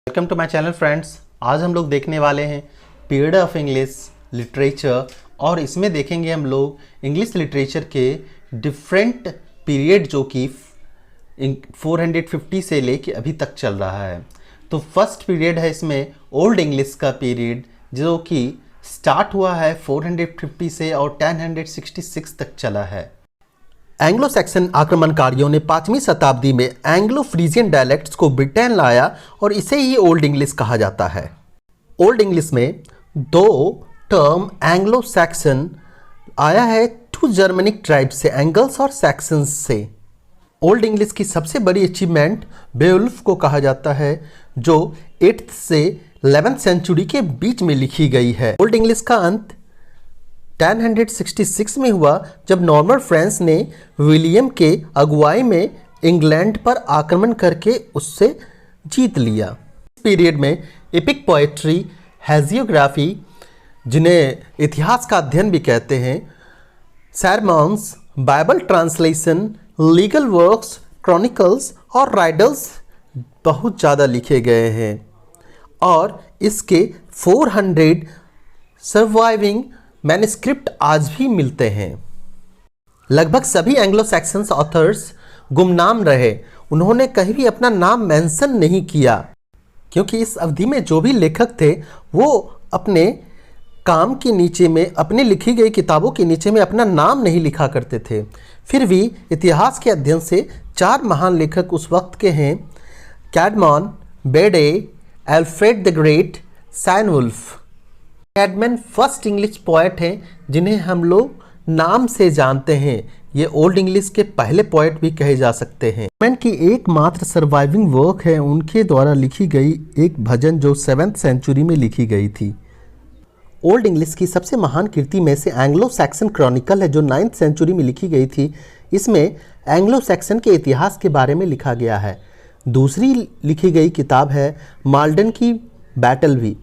Welcome to my channel friends. आज हम लोग देखने वाले हैं पीरियड ऑफ इंग्लिश लिटरेचर और इसमें देखेंगे हम लोग इंग्लिश लिटरेचर के डिफरेंट पीरियड जो कि 450 से लेके अभी तक चल रहा है। तो फर्स्ट पीरियड है इसमें ओल्ड इंग्लिश का पीरियड जो कि स्टार्ट हुआ है 450 से और 1066 तक चला है। एंग्लो सैक्सन आक्रमणकारियों ने 5वीं शताब्दी में एंग्लो फ्रीजियन डायलेक्ट्स को ब्रिटेन लाया और इसे ही ओल्ड इंग्लिश कहा जाता है। ओल्ड इंग्लिश में दो टर्म एंग्लो सैक्सन आया है टू जर्मनिक ट्राइब्स से, एंगल्स और सैक्सन्स से। ओल्ड इंग्लिश की सबसे बड़ी अचीवमेंट बेवुल्फ को कहा जाता है जो 8th से 11th सेंचुरी के बीच में लिखी गई है। ओल्ड इंग्लिश का अंत 1066 में हुआ जब नॉर्मन फ्रांस ने विलियम के अगुवाई में इंग्लैंड पर आक्रमण करके उससे जीत लिया। इस पीरियड में एपिक पोएट्री, हेजियोग्राफी जिन्हें इतिहास का अध्ययन भी कहते हैं, sermons, Bible translation, legal works, chronicles और राइडल्स बहुत ज़्यादा लिखे गए हैं और इसके 400 सर्वाइविंग मैन्युस्क्रिप्ट आज भी मिलते हैं। लगभग सभी एंग्लो सैक्सन्स ऑथर्स गुमनाम रहे, उन्होंने कहीं भी अपना नाम मेंशन नहीं किया क्योंकि इस अवधि में जो भी लेखक थे वो अपने काम के नीचे में, अपने लिखी गई किताबों के नीचे में अपना नाम नहीं लिखा करते थे। फिर भी इतिहास के अध्ययन से 4 महान लेखक उस वक्त के हैं, Caedmon, Bede, Alfred the great, Cynewulf. Caedmon first English poet हैं जिन्हें हम लोग नाम से जानते हैं। ये ओल्ड इंग्लिश के पहले पोएट भी कहे जा सकते हैं। कैडमैन की एकमात्र सर्वाइविंग वर्क है उनके द्वारा लिखी गई एक भजन जो 7th सेंचुरी में लिखी गई थी। ओल्ड इंग्लिश की सबसे महान कृति में से एंग्लो सैक्सन क्रॉनिकल है जो 9th सेंचुरी में लिखी गई थी। इसमें एंग्लो सैक्सन के इतिहास के बारे में लिखा गया है। दूसरी लिखी गई किताब है माल्डन की बैटलवी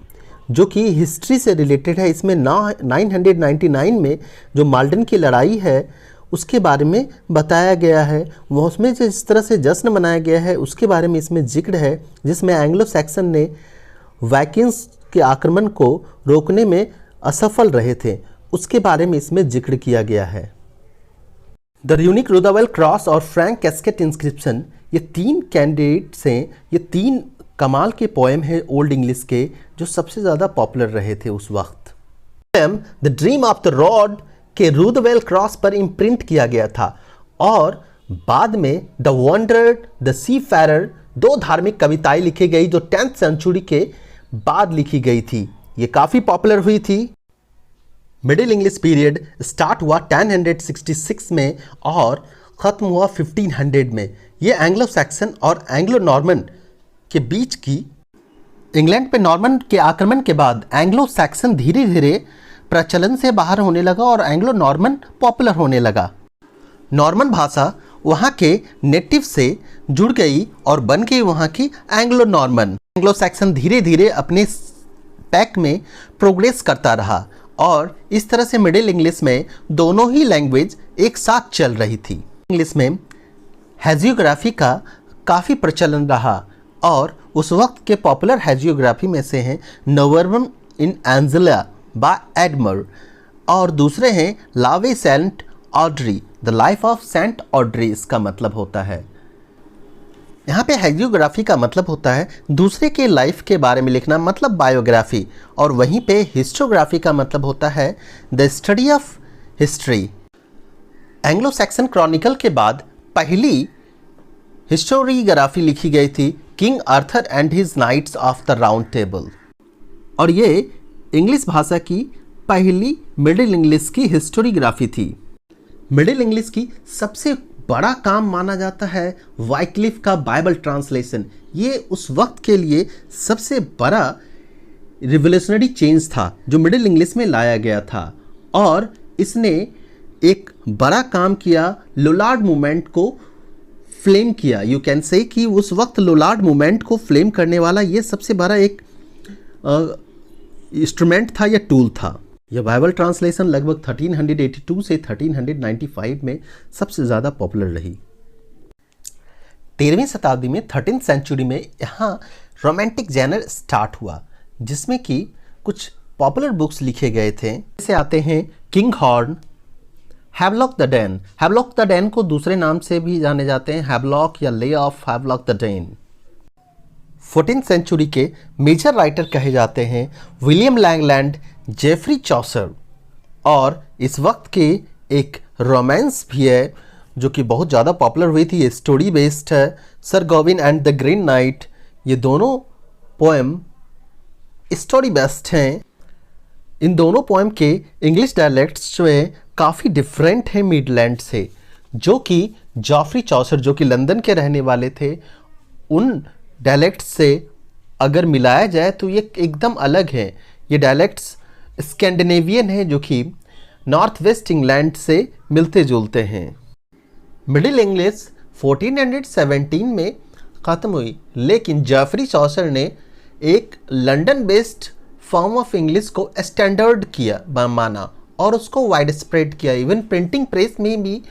जो कि हिस्ट्री से रिलेटेड है। इसमें 999 में जो माल्डन की लड़ाई है उसके बारे में बताया गया है, वो उसमें जिस तरह से जश्न मनाया गया है उसके बारे में इसमें जिक्र है, जिसमें एंग्लो सैक्सन ने वाइकिंग्स के आक्रमण को रोकने में असफल रहे थे, उसके बारे में इसमें जिक्र किया गया है। द यूनिक रुदावेल क्रॉस और फ्रैंक कैस्केट इंस्क्रिप्शन, ये 3 कैंडिडेट्स हैं, ये 3 कमाल के पोएम है ओल्ड इंग्लिश के जो सबसे ज़्यादा पॉपुलर रहे थे उस वक्त। Poem the dream of the rod के रुदावेल क्रॉस पर इम्प्रिंट किया गया था और बाद में द वंडरर, द सीफेरर 2 धार्मिक कविताएं लिखी गई जो 10th सेंचुरी के बाद लिखी गई थी। ये काफ़ी पॉपुलर हुई थी। मिडिल इंग्लिश पीरियड स्टार्ट हुआ 1066 में और ख़त्म हुआ 1500 में। ये एंग्लो सैक्सन और एंग्लो नॉर्मन के बीच की। इंग्लैंड पे नॉर्मन के आक्रमण के बाद एंग्लो सैक्सन धीरे धीरे प्रचलन से बाहर होने लगा और एंग्लो नॉर्मन पॉपुलर होने लगा। नॉर्मन भाषा वहाँ के नेटिव से जुड़ गई और बन गई वहाँ की एंग्लो नॉर्मन। एंग्लो सैक्सन धीरे धीरे अपने पैक में प्रोग्रेस करता रहा और इस तरह से मिडिल इंग्लिश में दोनों ही लैंग्वेज एक साथ चल रही थी। इंग्लिश में हेजियोग्राफी का काफ़ी प्रचलन रहा और उस वक्त के पॉपुलर हेजियोग्राफी में से हैं नोवर्बम इन एंजेला बाय एडमर और दूसरे हैं लावे Saint Audrey, the life of Saint Audrey इसका मतलब होता है। यहाँ पे हेजियोग्राफी का मतलब होता है दूसरे के लाइफ के बारे में लिखना, मतलब बायोग्राफी, और वहीं पे हिस्टोग्राफी का मतलब होता है the study of history. Anglo Saxon chronicle के बाद पहली हिस्टोरियोग्राफी लिखी गई थी King Arthur and his knights of the round table और ये इंग्लिश भाषा की पहली मिडिल इंग्लिश की हिस्टोरियोग्राफी थी। मिडिल इंग्लिश की सबसे बड़ा काम माना जाता है वाइक्लिफ का बाइबल ट्रांसलेशन। ये उस वक्त के लिए सबसे बड़ा रिवोल्यूशनरी चेंज था जो मिडिल इंग्लिश में लाया गया था और इसने एक बड़ा काम किया, लोलार्ड मूवमेंट को फ्लेम किया। यू कैन से कि उस वक्त लोलार्ड मूवमेंट को फ्लेम करने वाला ये सबसे बड़ा एक इंस्ट्रूमेंट था या टूल था। यह बाइबल ट्रांसलेशन लगभग 1382 से 1395 में सबसे ज़्यादा पॉपुलर रही। 13वीं शताब्दी में 13th सेंचुरी में यहाँ रोमांटिक जैनर स्टार्ट हुआ, जिसमें कि कुछ पॉपुलर बुक्स लिखे गए थे। जैसे आते हैं King Horn, Havelok the Dane. Havelok the Dane को दूसरे नाम से भी जाने जाते हैं, हैवलॉक या lay of Havelok the Dane. 14th century के मेजर राइटर कहे जाते हैं विलियम लैंगलैंड, जेफरी चॉसर, और इस वक्त के एक रोमांस भी है जो कि बहुत ज़्यादा पॉपुलर हुई थी, ये स्टोरी बेस्ड है, sir Gawain and the green knight. ये दोनों पोएम स्टोरी बेस्ड हैं। इन दोनों पोएम के इंग्लिश डायलेक्ट्स जो है काफ़ी डिफरेंट हैं मिडलैंड से, जो कि जॉफरी चॉसर जो कि लंदन के रहने वाले थे, उन डायलेक्ट्स से अगर मिलाया जाए तो ये एकदम अलग है। ये डायलेक्ट्स स्कैंडिनेवियन है जो कि नॉर्थ वेस्ट इंग्लैंड से मिलते जुलते हैं। मिडिल इंग्लिश 1417 में ख़त्म हुई, लेकिन जेफरी चॉसर ने एक London based form of English को स्टैंडर्ड किया माना और उसको वाइड स्प्रेड किया। इवन प्रिंटिंग प्रेस में भी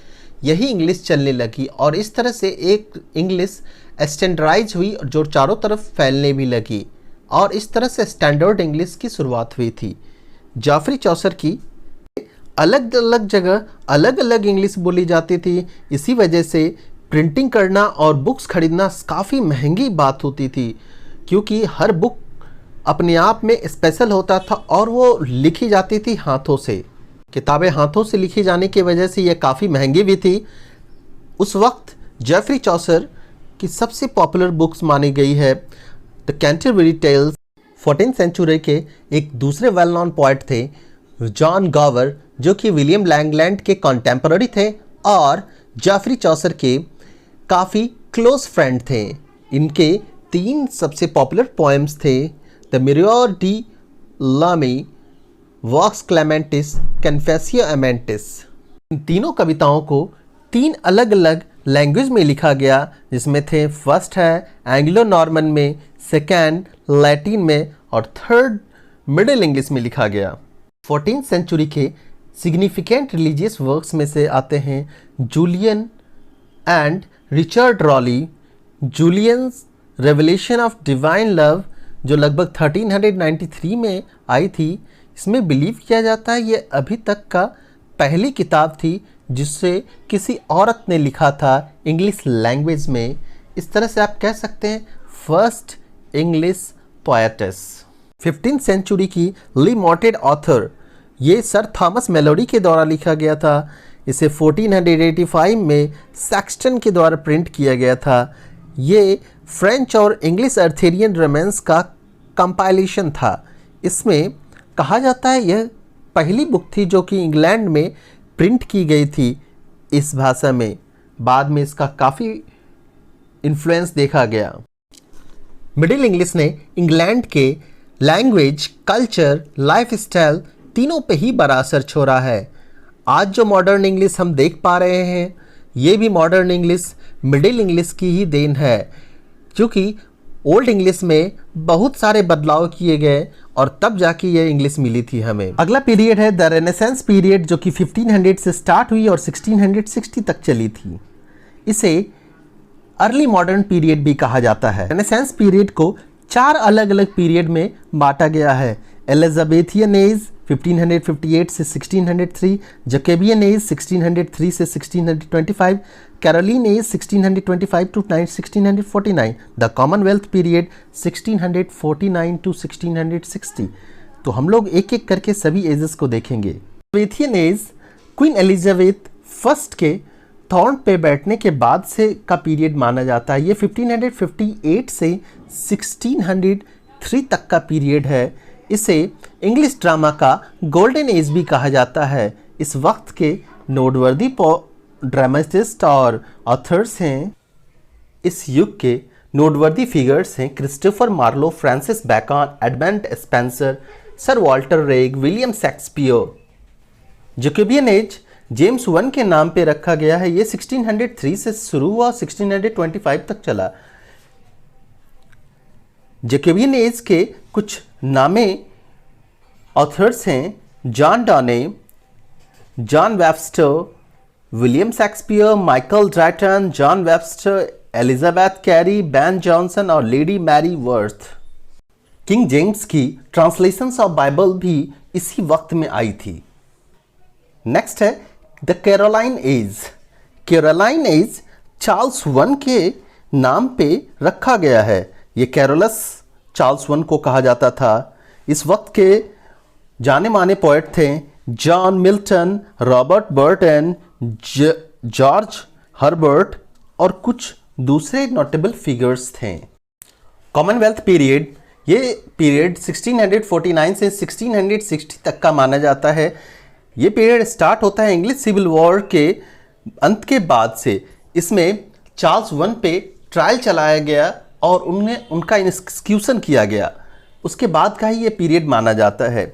यही इंग्लिश चलने लगी और इस तरह से एक इंग्लिश स्टैंडर्डाइज हुई जो चारों तरफ फैलने भी लगी, और इस तरह से स्टैंडर्ड इंग्लिश की शुरुआत हुई थी। जेफरी चॉसर की अलग अलग जगह अलग अलग इंग्लिश बोली जाती थी, इसी वजह से प्रिंटिंग करना और बुक्स खरीदना काफ़ी महंगी बात होती थी, क्योंकि हर बुक अपने आप में स्पेशल होता था और वो लिखी जाती थी हाथों से। किताबें हाथों से लिखी जाने की वजह से ये काफ़ी महंगी भी थी। उस वक्त जेफरी चॉसर की सबसे पॉपुलर बुक्स मानी गई है the Canterbury tales. 14th century के एक दूसरे वेल नोन पोइट थे जॉन गॉवर, जो कि विलियम लैंगलैंड के कॉन्टेम्पररी थे और जेफरी चॉसर के काफ़ी क्लोज फ्रेंड थे। इनके 3 सबसे पॉपुलर पोएम्स थे द मिरर डी लामी, वॉक्स क्लेमेंटिस, कन्फेसियो अमेंटिस। इन तीनों कविताओं को 3 अलग अलग लैंग्वेज में लिखा गया, जिसमें थे फर्स्ट है एंग्लो नॉर्मन में, सेकेंड लैटिन में और थर्ड मिडिल इंग्लिश में लिखा गया। 14th सेंचुरी के सिग्निफिकेंट रिलीजियस वर्क्स में से आते हैं Julian and Richard Rolle, Julian's revelation of divine love, जो लगभग 1393 में आई थी। इसमें बिलीव किया जाता है ये अभी तक का पहली किताब थी जिससे किसी औरत ने लिखा था इंग्लिश लैंग्वेज में। इस तरह से आप कह सकते हैं first English poetess. 15th century की ली मॉटेड ऑथर, ये सर थॉमस मेलोडी के द्वारा लिखा गया था। इसे 1485 में सैक्सटन के द्वारा प्रिंट किया गया था। ये फ्रेंच और इंग्लिश अर्थेरियन रोमांस का कंपाइलेशन था। इसमें कहा जाता है यह पहली बुक थी जो कि इंग्लैंड में प्रिंट की गई थी इस भाषा में। बाद में इसका काफ़ी इन्फ्लुएंस देखा गया। मिडिल इंग्लिश ने इंग्लैंड के लैंग्वेज, कल्चर, लाइफस्टाइल तीनों पे ही बड़ा असर छोड़ा है। आज जो मॉडर्न इंग्लिश हम देख पा रहे हैं, ये भी मॉडर्न इंग्लिश मिडिल इंग्लिश की ही देन है, क्योंकि ओल्ड इंग्लिश में बहुत सारे बदलाव किए गए और तब जाके ये इंग्लिश मिली थी हमें। अगला पीरियड है द रेनेसेंस पीरियड, जो कि 1500 से स्टार्ट हुई और 1660 तक चली थी। इसे अर्ली मॉडर्न पीरियड भी कहा जाता है। रेनेसेंस पीरियड को 4 अलग अलग पीरियड में बांटा गया है। एलिजाबेथियन एज 1558 से 1603, जैकोबियन एज 1603 से 1625, Caroline as 1625 to 1649, the commonwealth period 1649 to 1660। तो हम लोग एक एक करके सभी एजेस को देखेंगे। एलिजाबेथियन एज क्वीन एलिजाबेथ फर्स्ट के थ्रोन पे बैठने के बाद से का पीरियड माना जाता है। ये 1558 से 1603 तक का पीरियड है। इसे इंग्लिश ड्रामा का गोल्डन एज भी कहा जाता है। इस वक्त के नोटवर्दी ड्रामाटिस्ट और ऑथर्स हैं। इस युग के नोटवर्दी फिगर्स हैं Christopher Marlowe, Francis Bacon, Edmund Spenser, sir Walter Raleigh, William Shakespeare. Jacobean age James one के नाम पे रखा गया है। ये 1603 से शुरू हुआ, 1625 तक चला। जैकोबियन एज के कुछ नामे ऑथर्स हैं John Donne, John Webster, William Shakespeare, Michael Drayton, John Webster, Elizabeth Cary, Ben Jonson और lady Mary Wroth. King James की ट्रांसलेशंस ऑफ बाइबल भी इसी वक्त में आई थी। नेक्स्ट है the Caroline age. Caroline age Charles one के नाम पे रखा गया है। ये कैरोलस चार्ल्स वन को कहा जाता था। इस वक्त के जाने माने पोएट थे John Milton, Robert Burton, George Herbert और कुछ दूसरे नोटेबल फिगर्स थे। कॉमनवेल्थ पीरियड, ये पीरियड 1649 से 1660 तक का माना जाता है। ये पीरियड स्टार्ट होता है इंग्लिश सिविल वॉर के अंत के बाद से। इसमें चार्ल्स वन पे ट्रायल चलाया गया और उनका इंस्टीट्यूशन किया गया। उसके बाद का ही ये पीरियड माना जाता है।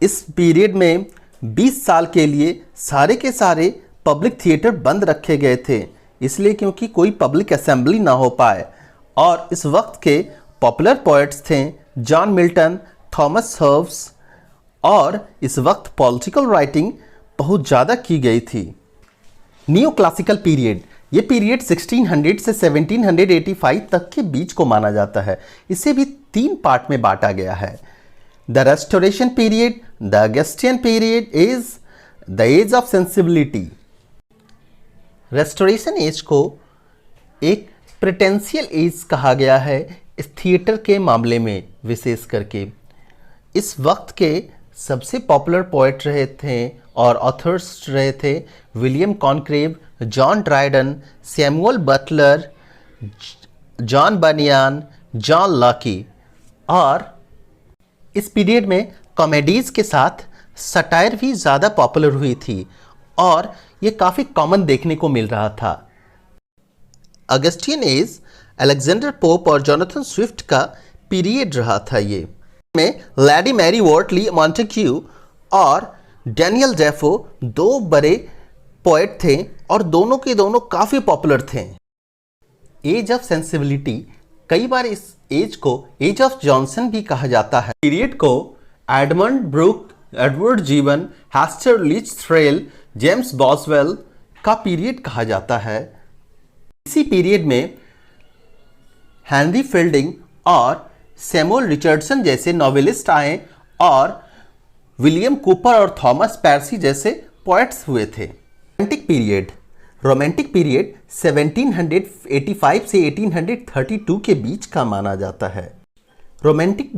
इस पीरियड में 20 साल के लिए सारे के सारे पब्लिक थिएटर बंद रखे गए थे, इसलिए क्योंकि कोई पब्लिक असेंबली ना हो पाए। और इस वक्त के पॉपुलर पोएट्स थे जॉन मिल्टन, थॉमस हर्व्स, और इस वक्त पॉलिटिकल राइटिंग बहुत ज़्यादा की गई थी। न्यू क्लासिकल पीरियड, ये पीरियड 1600 से 1785 तक के बीच को माना जाता है। इसे भी 3 पार्ट में बांटा गया है। The restoration period, the Augustan period is the age of sensibility. Restoration age को एक प्रिटेंशियल एज कहा गया है इस थिएटर के मामले में विशेष करके। इस वक्त के सबसे पॉपुलर पोएट रहे थे और ऑथर्स रहे थे William Congreve, John Dryden, Samuel Butler, John Bunyan, John Locke. और इस पीरियड में कॉमेडीज़ के साथ सटायर भी ज़्यादा पॉपुलर हुई थी और ये काफ़ी कॉमन देखने को मिल रहा था। अगस्टियन एज अलेक्जेंडर पोप और जोनाथन स्विफ्ट का पीरियड रहा था। ये में लेडी मैरी वर्टली मॉन्टेग्यू और डैनियल डेफो 2 बड़े पोएट थे और दोनों के दोनों काफ़ी पॉपुलर थे। एज ऑफ सेंसिबिलिटी, कई बार इस एज को एज ऑफ जॉनसन भी कहा जाता है। पीरियड को एडमंड ब्रूक, एडवर्ड जीवन, हेस्टर लीच थ्रेल, जेम्स बॉसवेल का पीरियड कहा जाता है। इसी पीरियड में हेनरी फील्डिंग और सैमुअल रिचर्डसन जैसे नॉवेलिस्ट आए और विलियम कूपर और थॉमस पैर्सी जैसे पोएट्स हुए थे। रोमांटिक पीरियड 1785 से 1832 के बीच का माना जाता है। रोमांटिक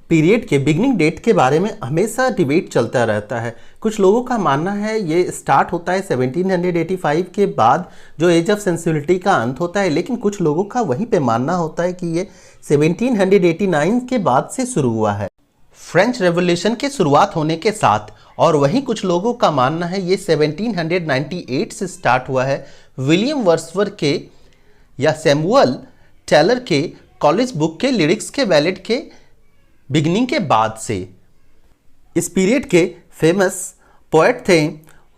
पीरियड के बिगनिंग डेट के बारे में हमेशा डिबेट चलता रहता है। कुछ लोगों का मानना है ये स्टार्ट होता है 1785 के बाद, जो एज ऑफ सेंसिबिलिटी का अंत होता है, लेकिन कुछ लोगों का वहीं पे मानना होता है कि ये 1789 के बाद से शुरू हुआ है, फ्रेंच रेवोल्यूशन के शुरुआत होने के साथ। और वहीं कुछ लोगों का मानना है ये 1798 से स्टार्ट हुआ है, विलियम वर्ड्सवर्थ के या सैमुअल टेलर के कॉलेज बुक के लिरिक्स के बैलेट के बिगनिंग के बाद से। इस पीरियड के फेमस पोएट थे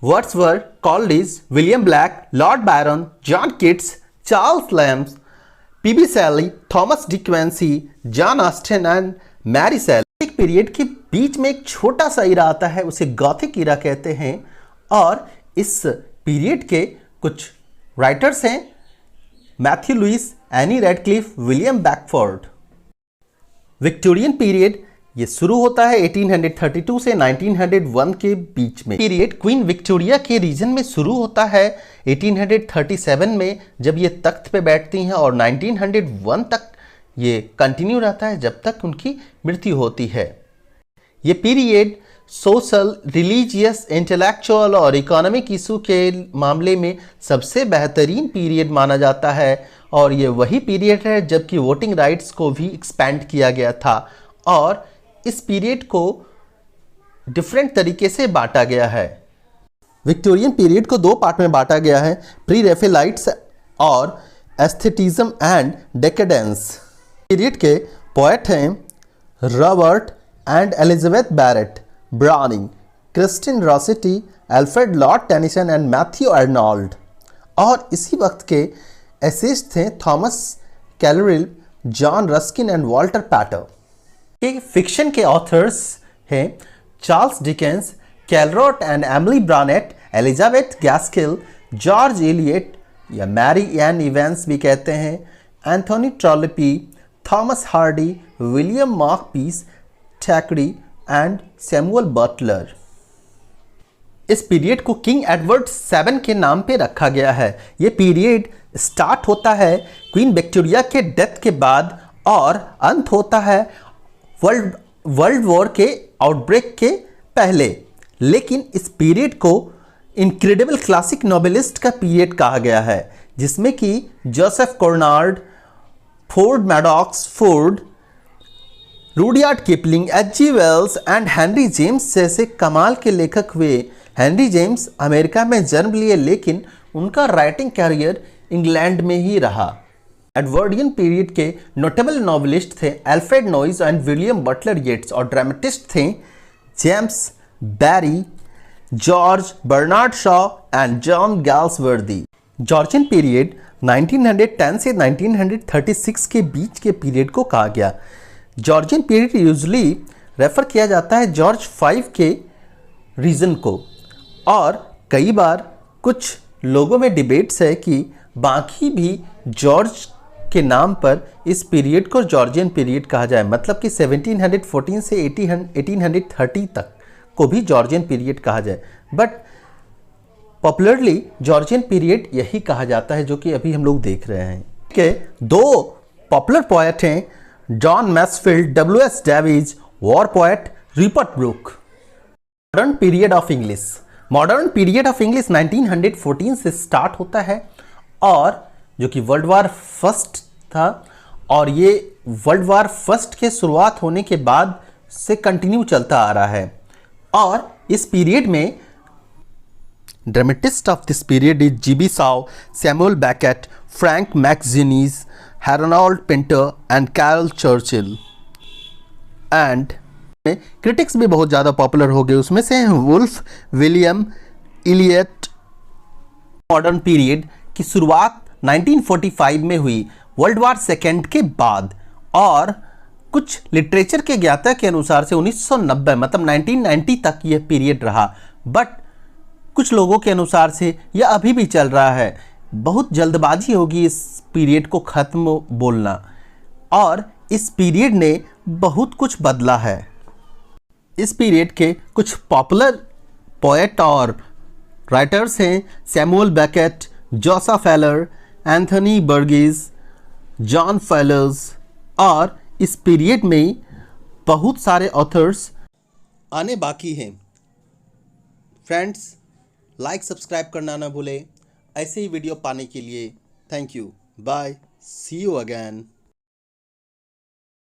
Wordsworth, Coleridge, William Blake, Lord Byron, John Keats, Charles Lambs, PB Shelley, Thomas De Quincey, John Austen and Mary Shelley. एक पीरियड के बीच में एक छोटा सा इरा आता है, उसे गॉथिक इरा कहते हैं। और इस पीरियड के कुछ राइटर्स हैं Matthew Lewis, Ann Radcliffe, William Beckford. Victorian period ये शुरू होता है 1832 से 1901 के बीच में। पीरियड क्वीन विक्टोरिया के रीजन में शुरू होता है 1837 में, जब ये तख्त पे बैठती हैं, और 1901 तक ये कंटिन्यू रहता है जब तक उनकी मृत्यु होती है। ये पीरियड सोशल, रिलीजियस, इंटेलेक्चुअल और इकोनॉमिक इशू के मामले में सबसे बेहतरीन पीरियड माना जाता है। और ये वही पीरियड है जबकि वोटिंग राइट्स को भी एक्सपेंड किया गया था। और इस पीरियड को डिफरेंट तरीके से बांटा गया है। विक्टोरियन पीरियड को 2 पार्ट में बांटा गया है, प्री रेफेलाइट्स और एस्थेटिज्म एंड डेकेडेंस। पीरियड के पोएट हैं Robert and Elizabeth Barrett, Browning, Christina Rossetti, Alfred Lord Tennyson and Matthew Arnold. और इसी वक्त के एसेस्ट थे Thomas Carlyle, John Ruskin and Walter Pater. के फिक्शन के ऑथर्स हैं Charles Dickens, Charlotte and Emily Bronte, Elizabeth Gaskell, George Eliot, या Mary Ann Evans भी कहते हैं, Anthony Trollope, Thomas Hardy, William Makepeace, Thackeray and Samuel Butler. इस period को king Edward 7 के नाम पे रखा गया है। ये पीरियड स्टार्ट होता है क्वीन विक्टोरिया के डेथ के बाद और अंत होता है वर्ल्ड वॉर के आउटब्रेक के पहले। लेकिन इस पीरियड को इनक्रेडिबल क्लासिक नॉवेलिस्ट का पीरियड कहा गया है, जिसमें कि Joseph Conrad, Ford Madox Ford, Rudyard Kipling, HG. Wells and Henry James जैसे कमाल के लेखक हुए। हेनरी जेम्स अमेरिका में जन्म लिए, लेकिन उनका राइटिंग कैरियर इंग्लैंड में ही रहा। एडवर्डियन पीरियड के नोटेबल नॉवेलिस्ट थे Alfred Noyes and William Butler Yeats, और ड्रामेटिस्ट थे James Barrie, George Bernard Shaw and John Galsworthy. Georgian period 1910 से 1936 के बीच के पीरियड को कहा गया। जॉर्जियन पीरियड यूजुअली रेफर किया जाता है जॉर्ज 5 के रीजन को, और कई बार कुछ लोगों में डिबेट्स है कि बाकी भी जॉर्ज के नाम पर इस पीरियड को जॉर्जियन पीरियड कहा जाए, मतलब कि 1714 से 1830 तक को भी जॉर्जियन पीरियड कहा जाए। बट पॉपुलरली जॉर्जियन पीरियड यही कहा जाता है, जो कि अभी हम लोग देख रहे हैं। के दो पॉपुलर पोएट हैं, John Masefield, WS. Davies, war poet Rupert Brooke. Modern period of English. Modern period of English 1914 से स्टार्ट होता है, और जो कि वर्ल्ड वार फर्स्ट था, और ये वर्ल्ड वार फर्स्ट के शुरुआत होने के बाद से कंटिन्यू चलता आ रहा है। और इस पीरियड में dramatist of this period is GB. Shaw, Samuel Beckett, Frank McGuinness, Harold Pinter and Caryl Churchill. And critics भी बहुत ज़्यादा पॉपुलर हो गए, उसमें से हैं Woolf, William Eliot. Modern period की शुरुआत 1945 में हुई, वर्ल्ड वार सेकेंड के बाद, और कुछ लिटरेचर के ज्ञाता के अनुसार से 1990 मतलब 1990 तक यह पीरियड रहा। बट कुछ लोगों के अनुसार से यह अभी भी चल रहा है। बहुत जल्दबाजी होगी इस पीरियड को ख़त्म बोलना, और इस पीरियड ने बहुत कुछ बदला है। इस पीरियड के कुछ पॉपुलर पोएट और राइटर्स हैं Samuel Beckett, Joseph हेलर, Anthony बर्गिस, John failures, और इस पीरियड में बहुत सारे ऑथर्स आने बाकी हैं। फ्रेंड्स, लाइक सब्सक्राइब करना ना भूलें ऐसे ही वीडियो पाने के लिए। Thank you, bye, see you again.